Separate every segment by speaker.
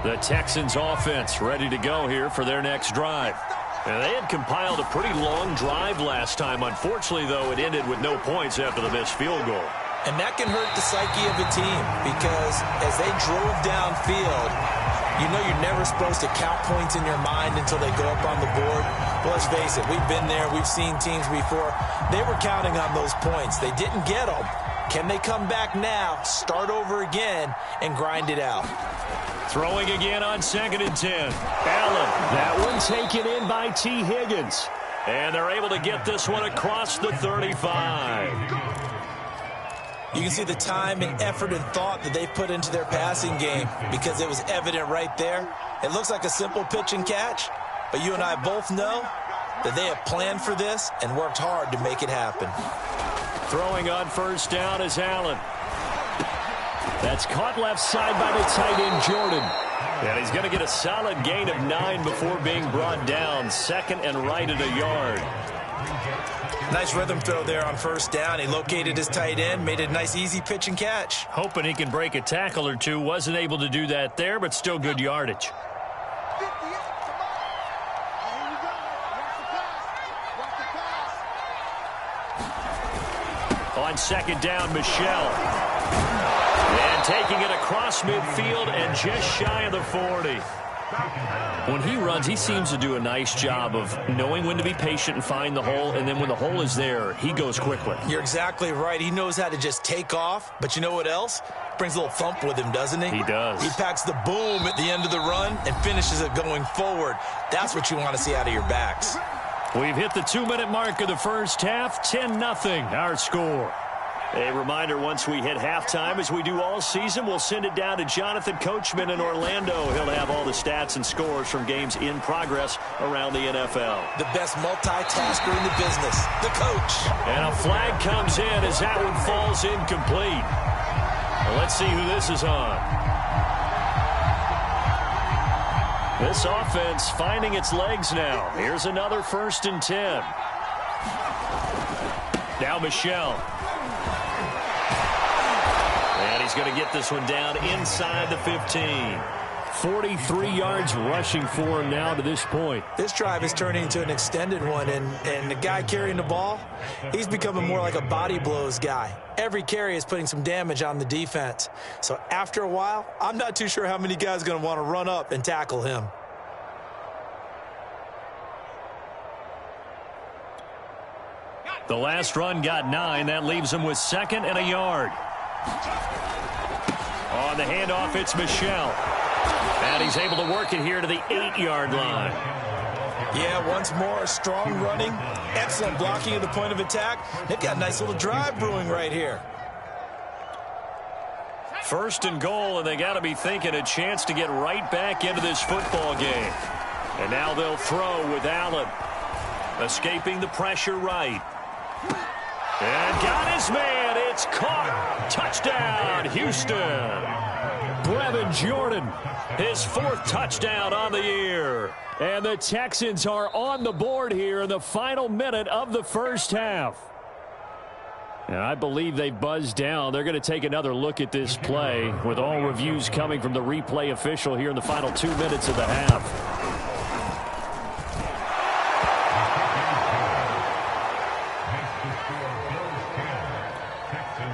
Speaker 1: The Texans offense ready to go here for their next drive. And they had compiled a pretty long drive last time. Unfortunately, though, it ended with no points after the missed field goal.
Speaker 2: And that can hurt the psyche of a team because as they drove downfield, you know you're never supposed to count points in your mind until they go up on the board. But let's face it, we've been there. We've seen teams before. They were counting on those points. They didn't get them. Can they come back now, start over again, and grind it out?
Speaker 1: Throwing again on 2nd and 10. Allen. That one taken in by T. Higgins. And they're able to get this one across the 35.
Speaker 2: You can see the time and effort and thought that they've put into their passing game because it was evident right there. It looks like a simple pitch and catch, but you and I both know that they have planned for this and worked hard to make it happen.
Speaker 1: Throwing on 1st down is Allen. That's caught left side by the tight end, Jordan. And he's going to get a solid gain of 9 before being brought down. 2nd and right at a yard.
Speaker 2: Nice rhythm throw there on 1st down. He located his tight end, made a nice easy pitch and catch.
Speaker 1: Hoping he can break a tackle or two. Wasn't able to do that there, but still good yardage. On 2nd down, Michelle. And taking it across midfield and just shy of the 40. When he runs, he seems to do a nice job of knowing when to be patient and find the hole, and then when the hole is there, he goes quickly.
Speaker 2: You're exactly right. He knows how to just take off, but you know what else? Brings a little thump with him, doesn't he?
Speaker 1: He does.
Speaker 2: He packs the boom at the end of the run and finishes it going forward. That's what you want to see out of your backs.
Speaker 1: We've hit the 2-minute mark of the first half. 10-0 our score. A reminder, once we hit halftime, as we do all season, we'll send it down to Jonathan Coachman in Orlando. He'll have all the stats and scores from games in progress around the NFL.
Speaker 2: The best multitasker in the business, the coach.
Speaker 1: And a flag comes in as that one falls incomplete. Well, let's see who this is on. This offense finding its legs now. Here's another 1st and 10. Now Michelle. And he's going to get this one down inside the 15. 43 yards rushing for him now to this point.
Speaker 2: This drive is turning into an extended one, and the guy carrying the ball, he's becoming more like a body blows guy. Every carry is putting some damage on the defense. So after a while, I'm not too sure how many guys are going to want to run up and tackle him.
Speaker 1: The last run got 9. That leaves him with 2nd and a yard. On the handoff, it's Michelle. And he's able to work it here to the 8-yard line.
Speaker 2: Yeah, once more, strong running, excellent blocking at the point of attack. They've got a nice little drive brewing right here.
Speaker 1: 1st and goal, and they got to be thinking a chance to get right back into this football game. And now they'll throw with Allen. Escaping the pressure right. And got his man. It's caught. Touchdown, Houston. Brevin Jordan, his 4th touchdown on the year. And the Texans are on the board here in the final minute of the first half. And I believe they buzzed down. They're going to take another look at this play with all reviews coming from the replay official here in the final 2 minutes of the half.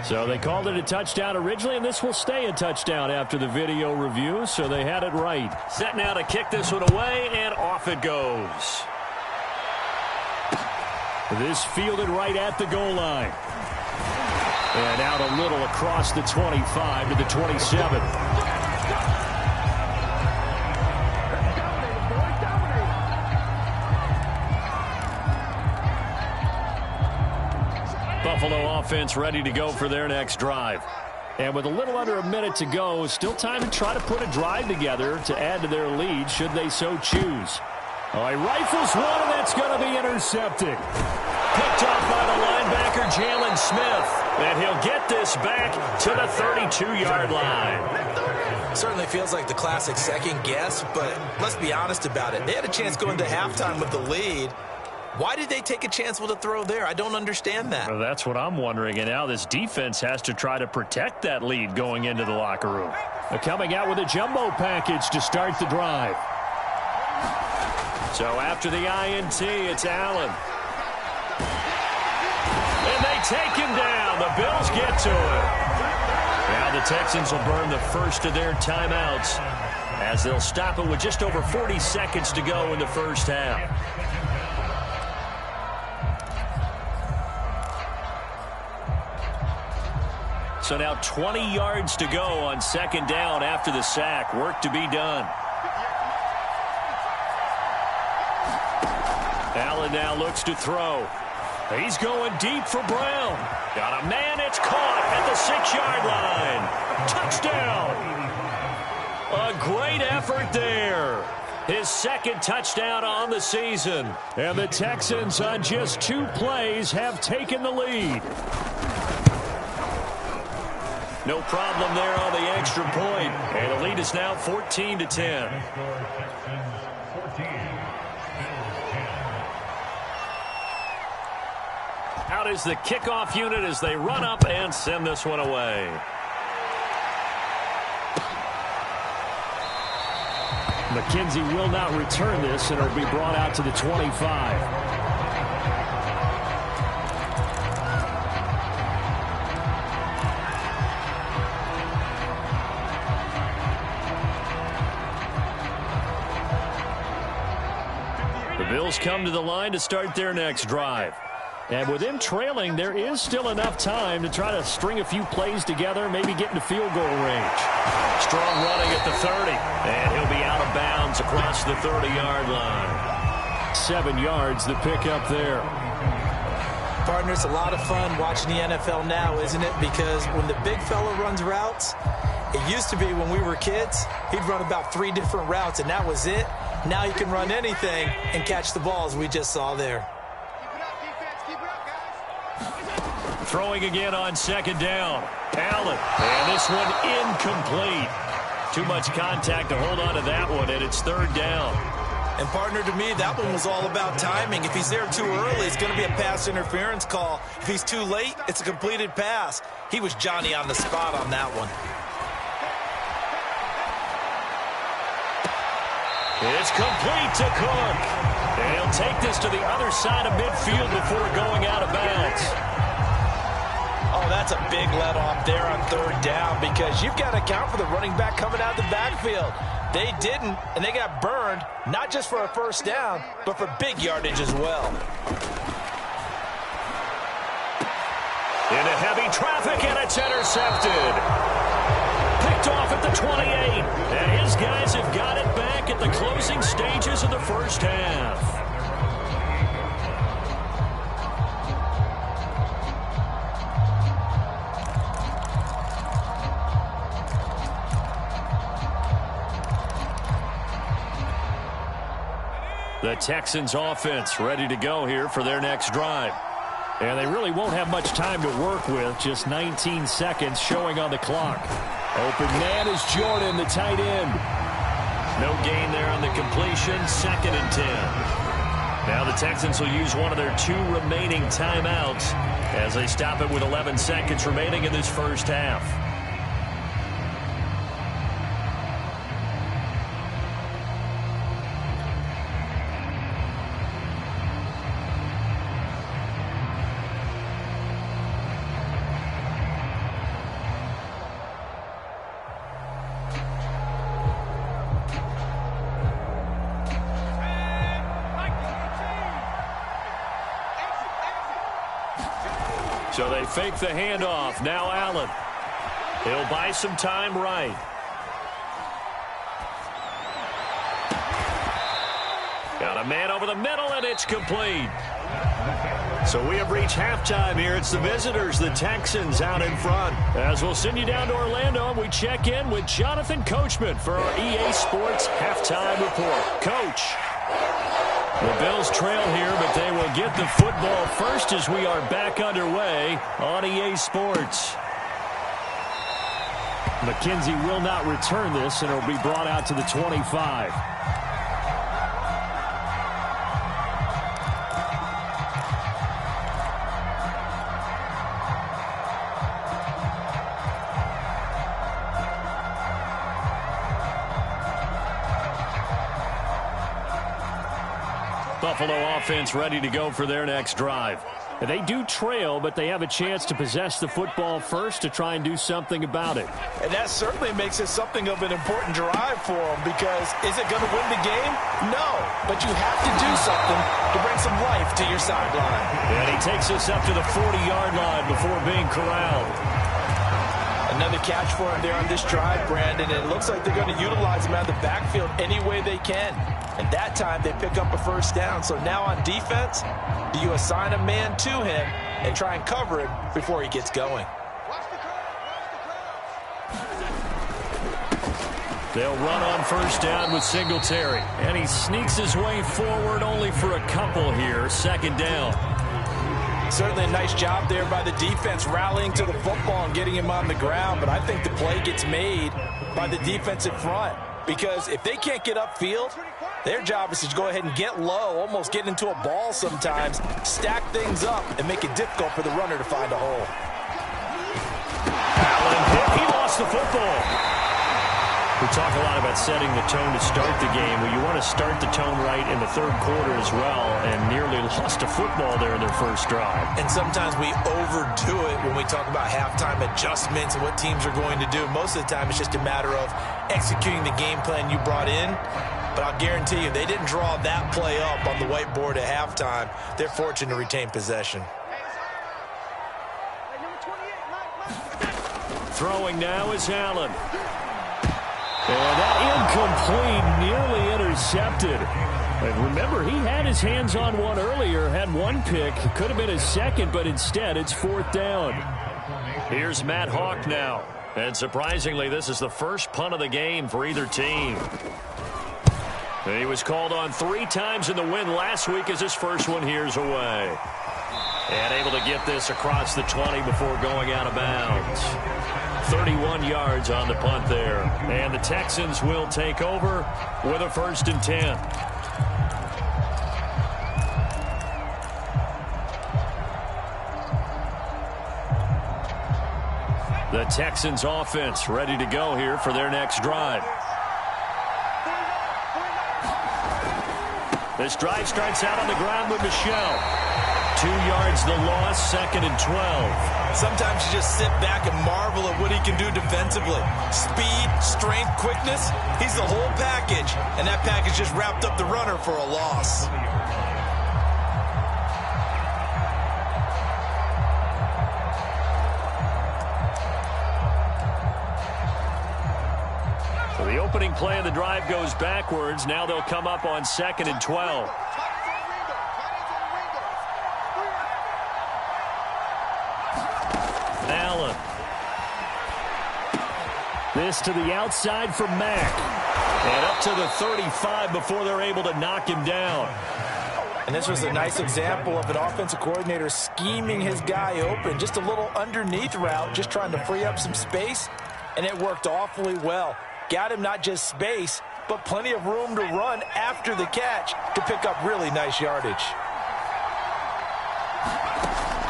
Speaker 1: So they called it a touchdown originally, and this will stay a touchdown after the video review, so they had it right. Set now to kick this one away, and off it goes. This fielded right at the goal line. And out a little across the 25 to the 27. Buffalo offense ready to go for their next drive. And with a little under a minute to go, still time to try to put a drive together to add to their lead should they so choose. Oh, he rifles one, and that's going to be intercepted. Picked off by the linebacker, Jalen Smith. And he'll get this back to the 32-yard line.
Speaker 2: Certainly feels like the classic second guess, but let's be honest about it. They had a chance going to halftime with the lead. Why did they take a chance with a throw there? I don't understand that.
Speaker 1: Well, that's what I'm wondering. And now this defense has to try to protect that lead going into the locker room. They're coming out with a jumbo package to start the drive. So after the INT, it's Allen. And they take him down. The Bills get to him. Now the Texans will burn the first of their timeouts as they'll stop it with just over 40 seconds to go in the first half. So now 20 yards to go on second down after the sack. Work to be done. Allen now looks to throw. He's going deep for Brown. Got a man. It's caught at the 6-yard line. Touchdown. A great effort there. His second touchdown on the season. And the Texans on just 2 plays have taken the lead. No problem there on the extra point. And the lead is now 14-10. Out is the kickoff unit as they run up and send this one away. McKenzie will not return this, and it'll be brought out to the 25. The Bills come to the line to start their next drive. And with him trailing, there is still enough time to try to string a few plays together, maybe get into field goal range. Strong running at the 30, and he'll be out of bounds across the 30-yard line. 7 yards, the pickup there.
Speaker 2: Partner, it's a lot of fun watching the NFL now, isn't it? Because when the big fella runs routes, it used to be when we were kids, he'd run about 3 different routes, and that was it. Now he can run anything and catch the ball, as we just saw there.
Speaker 1: Throwing again on second down. Allen. And this one incomplete. Too much contact to hold on to that one, and it's third down.
Speaker 2: And, partner, to me, that one was all about timing. If he's there too early, it's going to be a pass interference call. If he's too late, it's a completed pass. He was Johnny on the spot on that one.
Speaker 1: It's complete to Cook. And he'll take this to the other side of midfield before going out of bounds.
Speaker 2: Oh, that's a big let off there on third down because you've got to account for the running back coming out of the backfield. They didn't, and they got burned, not just for a first down, but for big yardage as well.
Speaker 1: Into heavy traffic, and it's intercepted. Picked off at the 28. And his guys have got it back at the closing stages of the first half. The Texans offense ready to go here for their next drive. And they really won't have much time to work with. Just 19 seconds showing on the clock. Open man is Jordan, the tight end. No gain there on the completion. 2nd and 10. Now the Texans will use one of their 2 remaining timeouts as they stop it with 11 seconds remaining in this first half. So they fake the handoff. Now Allen. He'll buy some time right. Got a man over the middle, and it's complete. So we have reached halftime here. It's the visitors, the Texans, out in front. As we'll send you down to Orlando, we check in with Jonathan Coachman for our EA Sports Halftime Report. Coach. The Bills trail here, but they will get the football first as we are back underway on EA Sports. McKenzie will not return this, and it'll be brought out to the 25. Buffalo offense ready to go for their next drive. They do trail, but they have a chance to possess the football first to try and do something about it.
Speaker 2: And that certainly makes it something of an important drive for them, because is it going to win the game? No, but you have to do something to bring some life to your sideline.
Speaker 1: And he takes us up to the 40-yard line before being corralled.
Speaker 2: Another catch for him there on this drive, Brandon, and it looks like they're going to utilize him out of the backfield any way they can. And that time they pick up a first down. So now on defense, do you assign a man to him and try and cover him before he gets going?
Speaker 1: They'll run on first down with Singletary. And he sneaks his way forward only for a couple here. Second down.
Speaker 2: Certainly a nice job there by the defense rallying to the football and getting him on the ground. But I think the play gets made by the defensive front. Because if they can't get upfield, their job is to go ahead and get low, almost get into a ball sometimes, stack things up, and make it difficult for the runner to find a hole.
Speaker 1: Allen, he lost the football. We talk a lot about setting the tone to start the game. Well, you want to start the tone right in the third quarter as well, and nearly lost a football there in their first drive.
Speaker 2: And sometimes we overdo it when we talk about halftime adjustments and what teams are going to do. Most of the time, it's just a matter of executing the game plan you brought in. But I'll guarantee you, they didn't draw that play up on the whiteboard at halftime. They're fortunate to retain possession.
Speaker 1: Throwing now is Allen. And that incomplete, nearly intercepted. And remember, he had his hands on one earlier, had one pick. Could have been his second, but instead it's fourth down. Here's Matt Hawk now. And surprisingly, this is the first punt of the game for either team. And he was called on 3 times in the win last week as his first one here's away. And able to get this across the 20 before going out of bounds. 31 yards on the punt there. And the Texans will take over with a 1st and 10. The Texans offense ready to go here for their next drive. This drive starts out on the ground with Michel. 2 yards the loss, 2nd and 12.
Speaker 2: Sometimes you just sit back and marvel at what he can do defensively. Speed, strength, quickness, he's the whole package. And that package just wrapped up the runner for a loss.
Speaker 1: So the opening play of the drive goes backwards. Now they'll come up on 2nd and 12. Allen. This to the outside for Mack. And up to the 35 before they're able to knock him down.
Speaker 2: And this was a nice example of an offensive coordinator scheming his guy open. Just a little underneath route, just trying to free up some space. And it worked awfully well. Got him not just space, but plenty of room to run after the catch to pick up really nice yardage.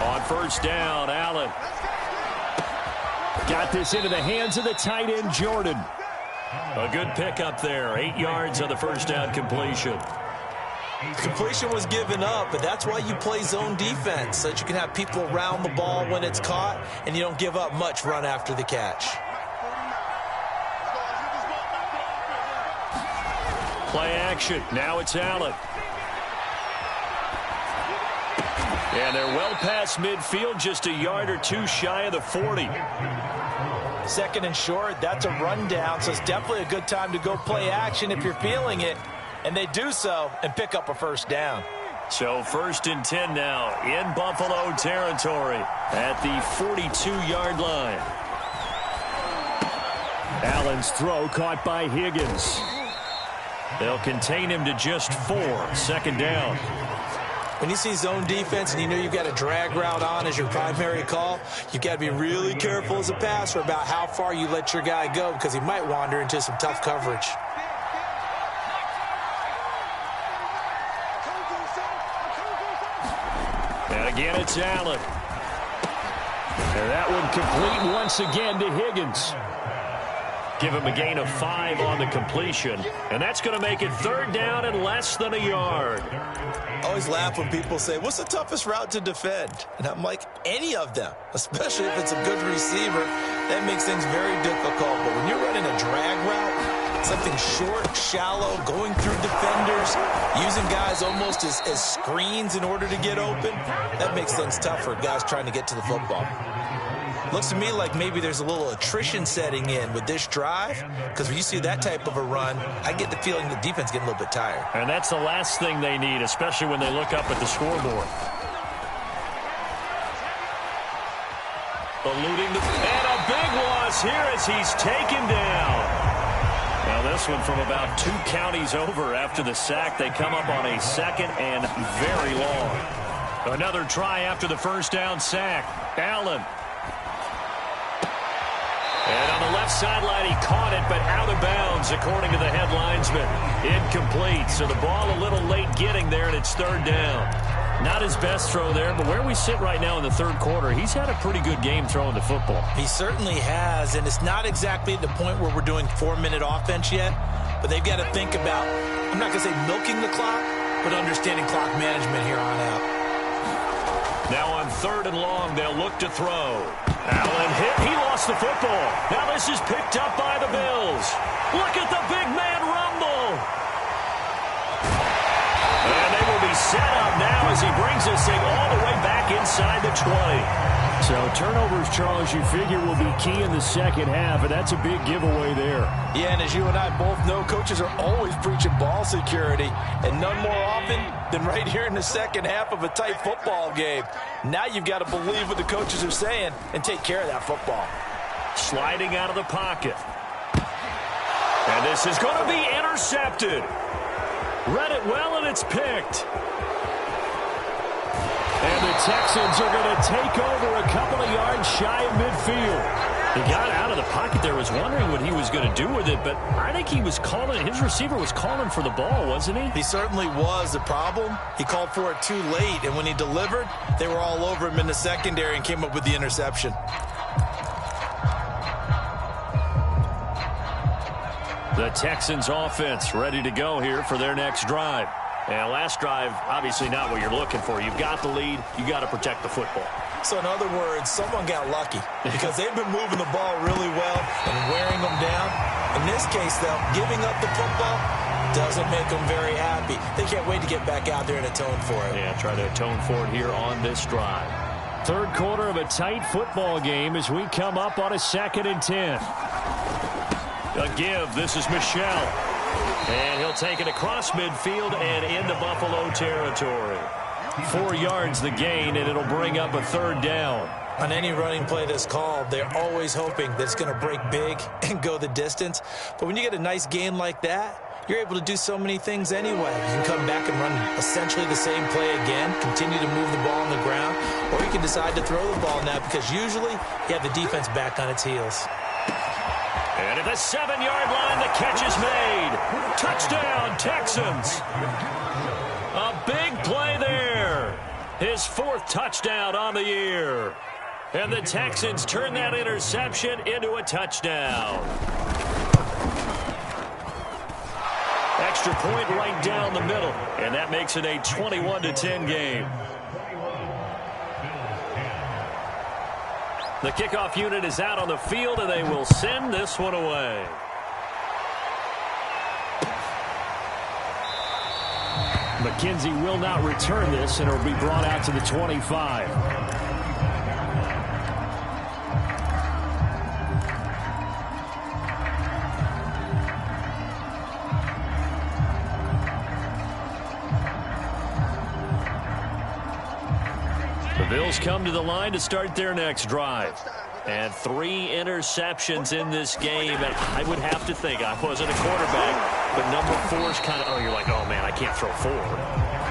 Speaker 1: On first down, Allen. Got this into the hands of the tight end, Jordan. A good pickup there. 8 yards on the first down completion.
Speaker 2: Completion was given up, but that's why you play zone defense, so that you can have people around the ball when it's caught, and you don't give up much run after the catch.
Speaker 1: Play action. Now it's Allen. And they're well past midfield, just a yard or two shy of the 40.
Speaker 2: 2nd and short, that's a rundown, so it's definitely a good time to go play action if you're feeling it. And they do so and pick up a first down.
Speaker 1: So 1st and 10 now in Buffalo territory at the 42-yard line. Allen's throw caught by Higgins. They'll contain him to just 4. 2nd down.
Speaker 2: When you see zone defense and you know you've got a drag route on as your primary call, you've got to be really careful as a passer about how far you let your guy go, because he might wander into some tough coverage.
Speaker 1: And again, it's Allen. And that one complete once again to Higgins. Give him a gain of 5 on the completion. And that's going to make it 3rd down and less than a yard.
Speaker 2: I always laugh when people say, what's the toughest route to defend? And I'm like, any of them, especially if it's a good receiver. That makes things very difficult. But when you're running a drag route, something short, shallow, going through defenders, using guys almost as screens in order to get open, that makes things tough for guys trying to get to the football. Looks to me like maybe there's a little attrition setting in with this drive, because when you see that type of a run, I get the feeling the defense getting a little bit tired.
Speaker 1: And that's the last thing they need, especially when they look up at the scoreboard. Eluding and a big loss here as he's taken down. Now this one from about 2 counties over after the sack. They come up on a 2nd and very long. Another try after the first down sack. Allen. And on the left sideline, he caught it, but out of bounds, according to the head linesman. Incomplete, so the ball a little late getting there, and it's 3rd down. Not his best throw there, but where we sit right now in the 3rd quarter, he's had a pretty good game throwing the football.
Speaker 2: He certainly has, and it's not exactly at the point where we're doing 4-minute offense yet, but they've got to think about, I'm not going to say milking the clock, but understanding clock management here on out.
Speaker 1: Now on 3rd and long, they'll look to throw. Allen hit. He lost the football. Now this is picked up by the Bills. Look at the big man rumble. And they will be set up now as he brings this thing all the way back inside the 20. So turnovers, Charles, you figure will be key in the 2nd half, and that's a big giveaway there.
Speaker 2: Yeah, and as you and I both know, coaches are always preaching ball security, and none more often than right here in the 2nd half of a tight football game. Now you've got to believe what the coaches are saying and take care of that football.
Speaker 1: Sliding out of the pocket. And this is going to be intercepted. Read it well, and it's picked. And the Texans are going to take over a couple of yards shy of midfield. He got out of the pocket there, was wondering what he was going to do with it, but I think he was calling, his receiver was calling for the ball, wasn't he?
Speaker 2: He certainly was. The problem, he called for it too late, and when he delivered, they were all over him in the secondary and came up with the interception.
Speaker 1: The Texans offense ready to go here for their next drive. And last drive, obviously not what you're looking for. You've got the lead. You got to protect the football.
Speaker 2: So in other words, someone got lucky because they've been moving the ball really well and wearing them down. In this case, though, giving up the football doesn't make them very happy. They can't wait to get back out there and atone for it.
Speaker 1: Yeah, try to atone for it here on this drive. 3rd quarter of a tight football game as we come up on a 2nd and 10. A give. This is Michel. And he'll take it across midfield and into Buffalo territory. 4 yards the gain, and it'll bring up a 3rd down.
Speaker 2: On any running play that's called, they're always hoping that it's going to break big and go the distance. But when you get a nice gain like that, you're able to do so many things anyway. You can come back and run essentially the same play again, continue to move the ball on the ground, or you can decide to throw the ball now because usually you have the defense back on its heels.
Speaker 1: And at the 7-yard line, the catch is made. Touchdown, Texans. A big play there. His 4th touchdown on the year. And the Texans turn that interception into a touchdown. Extra point right down the middle. And that makes it a 21-10 game. The kickoff unit is out on the field, and they will send this one away. McKenzie will not return this, and it will be brought out to the 25. The Bills come to the line to start their next drive. And 3 interceptions in this game. And I would have to think, I wasn't a quarterback, but number 4 is kind of, oh, you're like, oh, man, I can't throw 4.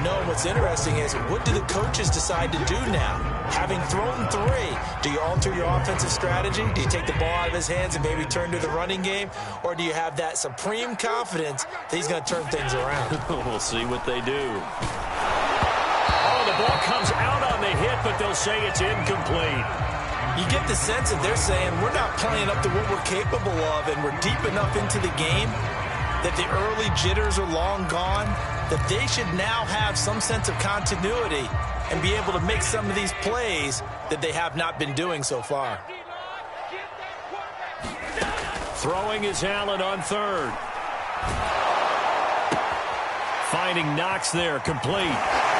Speaker 2: No, what's interesting is, what do the coaches decide to do now? Having thrown 3, do you alter your offensive strategy? Do you take the ball out of his hands and maybe turn to the running game? Or do you have that supreme confidence that he's going to turn things around?
Speaker 1: We'll see what they do. Oh, the ball comes out on the hit, but they'll say it's incomplete.
Speaker 2: You get the sense that they're saying we're not playing up to what we're capable of, and we're deep enough into the game that the early jitters are long gone, that they should now have some sense of continuity and be able to make some of these plays that they have not been doing so far.
Speaker 1: Throwing is Allen on third. Finding Knox there, complete.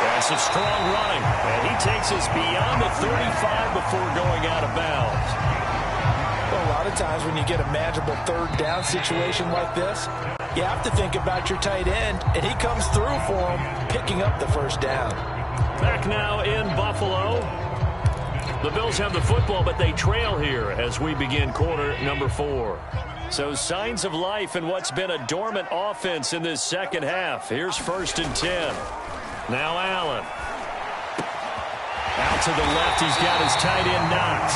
Speaker 1: That's a strong running, and he takes us beyond the 35 before going out of bounds.
Speaker 2: Well, a lot of times when you get a manageable third down situation like this, you have to think about your tight end, and he comes through for him, picking up the first down.
Speaker 1: Back now in Buffalo. The Bills have the football, but they trail here as we begin quarter number 4. So signs of life in what's been a dormant offense in this second half. Here's 1st and 10. Now Allen. Out to the left, he's got his tight end Knox.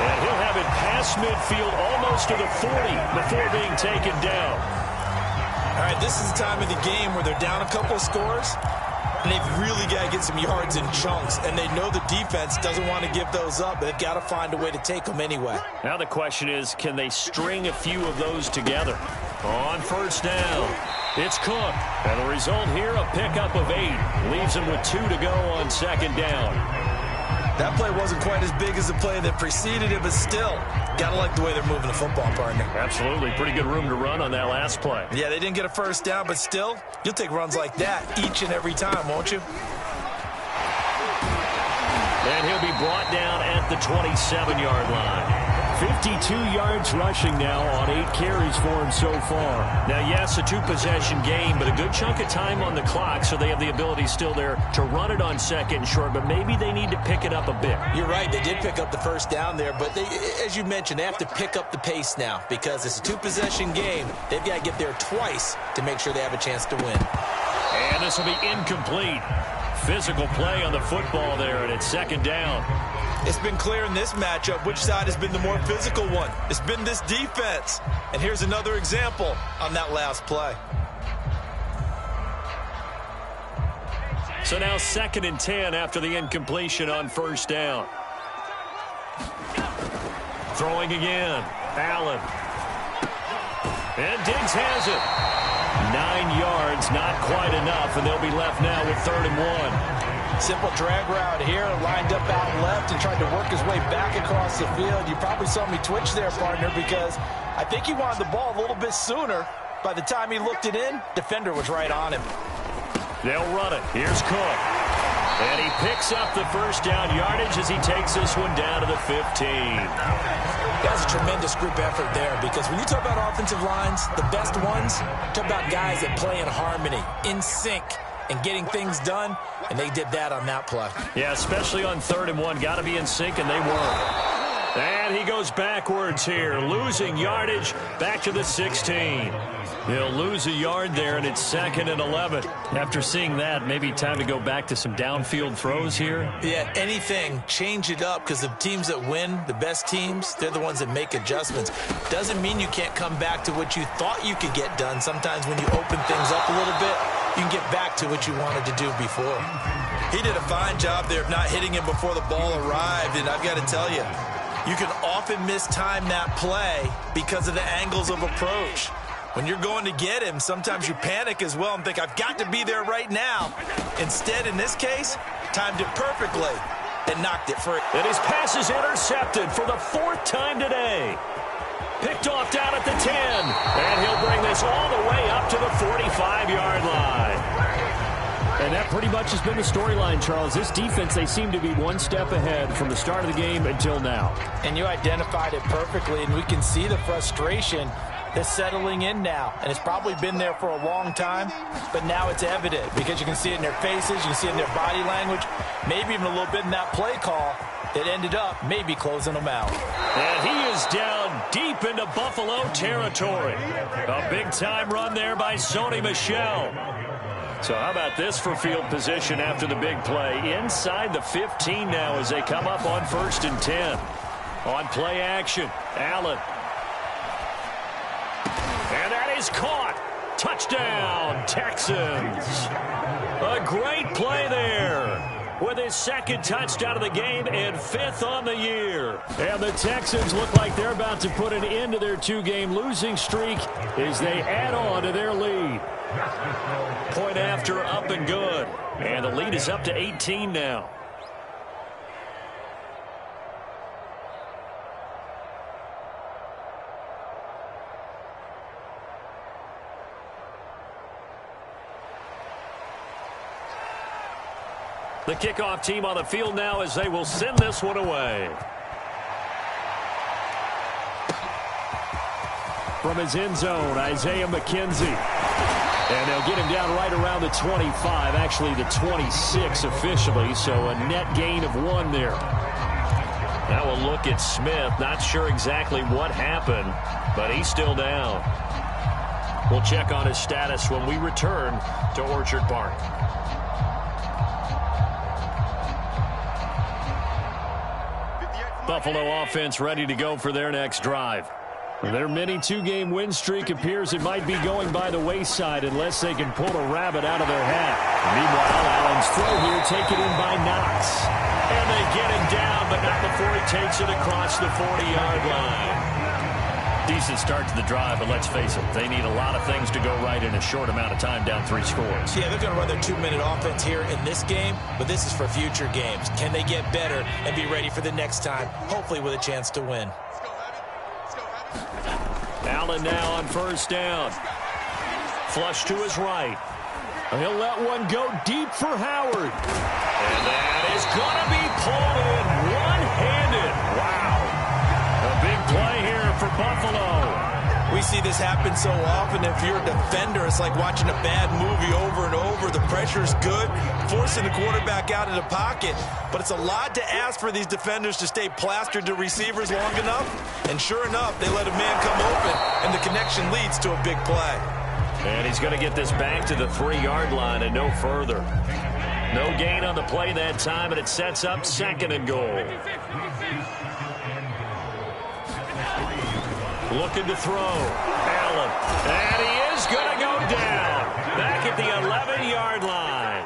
Speaker 1: And he'll have it past midfield almost to the 40 before being taken down.
Speaker 2: All right, this is the time of the game where they're down a couple of scores, and they've really got to get some yards in chunks, and they know the defense doesn't want to give those up, but they've got to find a way to take them anyway.
Speaker 1: Now the question is, can they string a few of those together? On 1st down, it's Cook. And the result here, a pickup of 8. Leaves him with 2 to go on 2nd down.
Speaker 2: That play wasn't quite as big as the play that preceded it, but still, got to like the way they're moving the football, partner.
Speaker 1: Absolutely. Pretty good room to run on that last play.
Speaker 2: Yeah, they didn't get a first down, but still, you'll take runs like that each and every time, won't you?
Speaker 1: And he'll be brought down at the 27-yard line. 52 yards rushing now on 8 carries for him so far. Now, yes, a 2-possession game, but a good chunk of time on the clock, so they have the ability still there to run it on 2nd and short, but maybe they need to pick it up a bit.
Speaker 2: You're right. They did pick up the first down there, but they, as you mentioned, they have to pick up the pace now because it's a 2-possession game. They've got to get there twice to make sure they have a chance to win.
Speaker 1: And this will be incomplete. Physical play on the football there, and it's 2nd down.
Speaker 2: It's been clear in this matchup which side has been the more physical one. It's been this defense. And here's another example on that last play.
Speaker 1: So now 2nd and 10 after the incompletion on 1st down. Throwing again. Allen. And Diggs has it. 9 yards, not quite enough, and they'll be left now with 3rd and 1.
Speaker 2: Simple drag route here, lined up out left and tried to work his way back across the field. You probably saw me twitch there, partner, because I think he wanted the ball a little bit sooner. By the time he looked it in, defender was right on him.
Speaker 1: They'll run it. Here's Cook. And he picks up the first down yardage as he takes this one down to the 15.
Speaker 2: That's a tremendous group effort there, because when you talk about offensive lines, the best ones, talk about guys that play in harmony, in sync, and getting things done, and they did that on that play.
Speaker 1: Yeah, especially on 3rd and 1. Got to be in sync, and they were. And he goes backwards here, losing yardage back to the 16. He'll lose a yard there, and it's 2nd and 11. After seeing that, maybe time to go back to some downfield throws here.
Speaker 2: Yeah, anything, change it up, because the teams that win, the best teams, they're the ones that make adjustments. Doesn't mean you can't come back to what you thought you could get done. Sometimes when you open things up a little bit, you can get back to what you wanted to do before. He did a fine job there of not hitting him before the ball arrived, and I've got to tell you, you can often mistime that play because of the angles of approach. When you're going to get him, sometimes you panic as well and think, I've got to be there right now. Instead, in this case, timed it perfectly and knocked it free.
Speaker 1: And his pass is intercepted for the 4th time today. Picked off down at the 10. And he'll bring this all the way up to the 45-yard line. And that pretty much has been the storyline, Charles. This defense, they seem to be one step ahead from the start of the game until now.
Speaker 2: And you identified it perfectly, and we can see the frustration that's settling in now. And it's probably been there for a long time, but now it's evident because you can see it in their faces, you can see it in their body language, maybe even a little bit in that play call that ended up maybe closing them out.
Speaker 1: And he is down deep into Buffalo territory. A big-time run there by Sony Michel. So how about this for field position after the big play? Inside the 15 now as they come up on 1st and 10. On play action, Allen. And that is caught. Touchdown, Texans. A great play there. with his second touchdown of the game and 5th on the year. And the Texans look like they're about to put an end to their 2-game losing streak as they add on to their lead. Point after, up and good. And the lead is up to 18 now. The kickoff team on the field now as they will send this one away. From his end zone, Isaiah McKenzie. And they'll get him down right around the 25, actually the 26 officially, so a net gain of 1 there. Now we'll look at Smith. Not sure exactly what happened, but he's still down. We'll check on his status when we return to Orchard Park. Buffalo offense ready to go for their next drive. Their mini 2-game win streak appears it might be going by the wayside unless they can pull a rabbit out of their hat. Meanwhile, Allen's throw here taken in by Knox. And they get him down, but not before he takes it across the 40-yard line. Decent start to the drive, but let's face it, they need a lot of things to go right in a short amount of time, down 3 scores.
Speaker 2: Yeah, they're going to run their 2-minute offense here in this game, but this is for future games. Can they get better and be ready for the next time, hopefully with a chance to win?
Speaker 1: Allen now on first down. Flush to his right. He'll let one go deep for Howard. And that is going to be pulled in one-handed. Wow. A big play here for Buffalo.
Speaker 2: We see this happen so often. If you're a defender, it's like watching a bad movie over and over. The pressure's good, forcing the quarterback out of the pocket. But it's a lot to ask for these defenders to stay plastered to receivers long enough. And sure enough, they let a man come open, and the connection leads to a big play.
Speaker 1: And he's going to get this back to the 3-yard line and no further. No gain on the play that time, and it sets up 2nd and goal. Looking to throw. Allen. And he is going to go down. Back at the 11-yard line.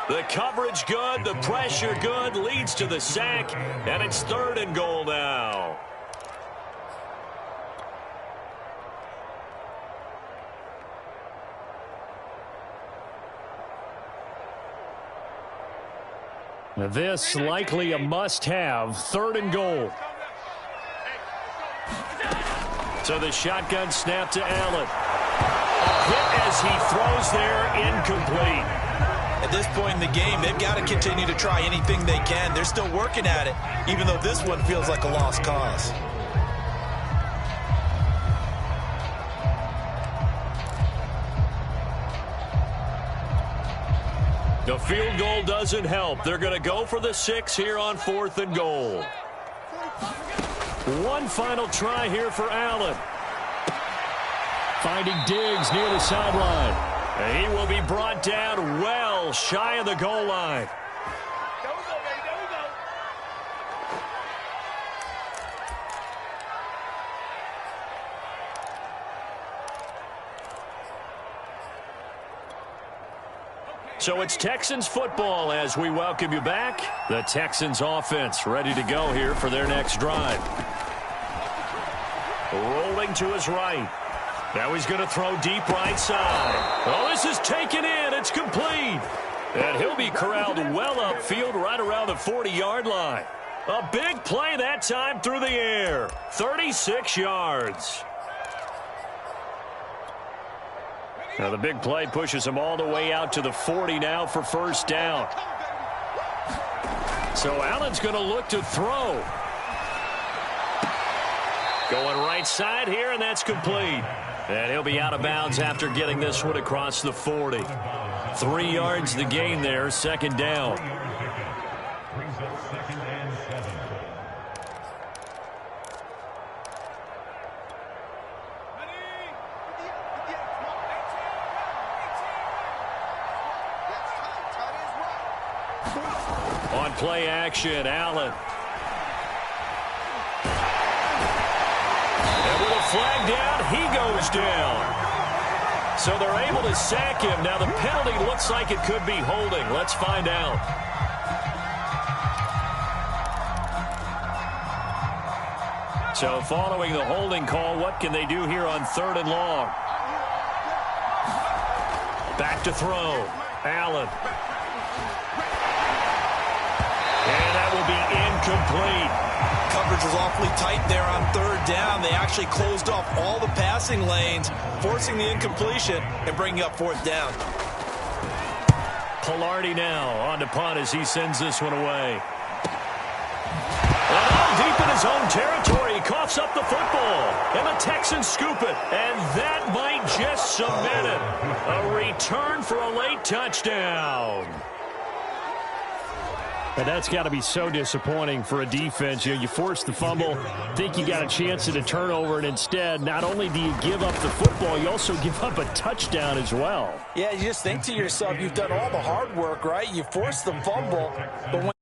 Speaker 1: The coverage good. The pressure good. Leads to the sack. And it's 3rd and goal now. This likely a must-have. 3rd and goal. So the shotgun snap to Allen. A hit as he throws there, incomplete.
Speaker 2: At this point in the game, they've got to continue to try anything they can. They're still working at it, even though this one feels like a lost cause.
Speaker 1: The field goal doesn't help. They're going to go for the 6 here on 4th and goal. One final try here for Allen. Finding Diggs near the sideline. And he will be brought down well shy of the goal line. So it's Texans football as we welcome you back. The Texans offense ready to go here for their next drive. Rolling to his right. Now he's going to throw deep right side. Oh, this is taken in. It's complete. And he'll be corralled well upfield right around the 40-yard line. A big play that time through the air. 36 yards. Now the big play pushes him all the way out to the 40 now for first down. So Allen's going to look to throw. Going right side here, and that's complete. And he'll be out of bounds after getting this one across the 40. 3 yards the gain there, 2nd down. On play action, Allen. And with a flag down, he goes down. So they're able to sack him. Now the penalty looks like it could be holding. Let's find out. So following the holding call, what can they do here on 3rd and long? Back to throw. Allen. And that will be incomplete.
Speaker 2: Coverage was awfully tight there on 3rd down. They actually closed off all the passing lanes, forcing the incompletion and bringing up 4th down.
Speaker 1: Pilardi now on to punt as he sends this one away. And deep in his own territory, he coughs up the football. And the Texans scoop it. And that might just cement it. A return for a late touchdown.
Speaker 3: And that's got to be so disappointing for a defense. You force the fumble, think you got a chance at a turnover, and instead, not only do you give up the football, you also give up a touchdown as well.
Speaker 2: Yeah, you just think to yourself, you've done all the hard work, right? You force the fumble, but when